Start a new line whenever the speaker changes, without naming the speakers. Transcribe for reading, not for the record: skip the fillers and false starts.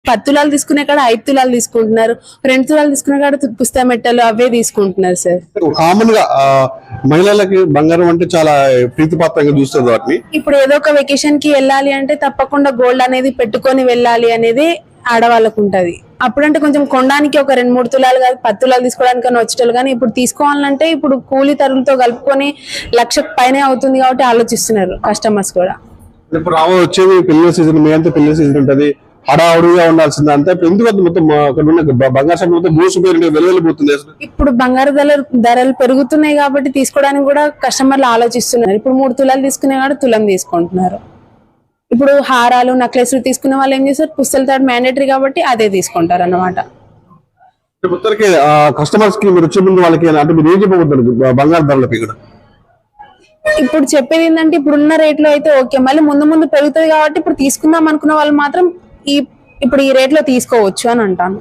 10 తులాలు తీసుకునే కాడ 5 తులాలు తీసుకుంటున్నారు, 2 తులాలు తీసుకునే కాడ పుస్తా మెట్టలు అవే తీసుకుంటున్నారు సార్.
కామన్ గా మహిళలకి బంగారం అంటే చాలా ప్రీతిపాత్రంగా చూస్తారు వాటిని.
ఇప్పుడు ఏదో ఒక వెకేషన్ కి వెళ్ళాలి అంటే తప్పకుండా గోల్డ్ అనేది పెట్టుకొని వెళ్ళాలి అనేది ఆడవాళ్ళకు ఉంటది. అప్పుడంటే కొంచెం కొనడానికి ఒక 2-3 తులాలు కాదు 10 తులాలు తీసుకోవడానికి వచ్చేటోళ్ళు, కానీ ఇప్పుడు తీసుకోవాలంటే ఇప్పుడు కూలీ తరులతో కలుపుకొని 1,00,000 పైనే అవుతుంది కాబట్టి ఆలోచిస్తున్నారు కస్టమర్స్ కూడా.
ఇప్పుడు వచ్చేది పిల్లల సీజన్, మీ అంతా పిల్లల సీజన్ ఉంటది, హడావుడిగా ఉండాల్సింది అంతా. ఎందుకు మొత్తం అక్కడ ఉన్న బంగారు షాప్ మొత్తం మూసిపోయి వెలువెళ్ళిపోతుంది అసలు.
ఇప్పుడు బంగారు ధరలు పెరుగుతున్నాయి కాబట్టి తీసుకోవడానికి కూడా కస్టమర్లు ఆలోచిస్తున్నారు. ఇప్పుడు 3 తులాలు తీసుకునే కాడ తులం తీసుకుంటున్నారు. ఇప్పుడు హారాలు నెక్లెస్లు తీసుకునే వాళ్ళు ఏం చేస్తారు, పుస్తల తాడు మ్యాండేటరీ కాబట్టి అదే తీసుకుంటారు అన్నమాట.
కస్టమర్స్ కి మీరు వచ్చే ముందు వాళ్ళకి అంటే మీరు ఏం చెప్పబోతున్నారు బంగారు ధరలపై కూడా?
ఇప్పుడు చెప్పేది ఏంటంటే ఇప్పుడున్న రేట్లో అయితే ఓకే, మళ్ళీ ముందు ముందు పెరుగుతుంది కాబట్టి ఇప్పుడు తీసుకుందాం అనుకున్న వాళ్ళు మాత్రం ఇప్పుడు ఈ రేట్లో తీసుకోవచ్చు అని అంటాను.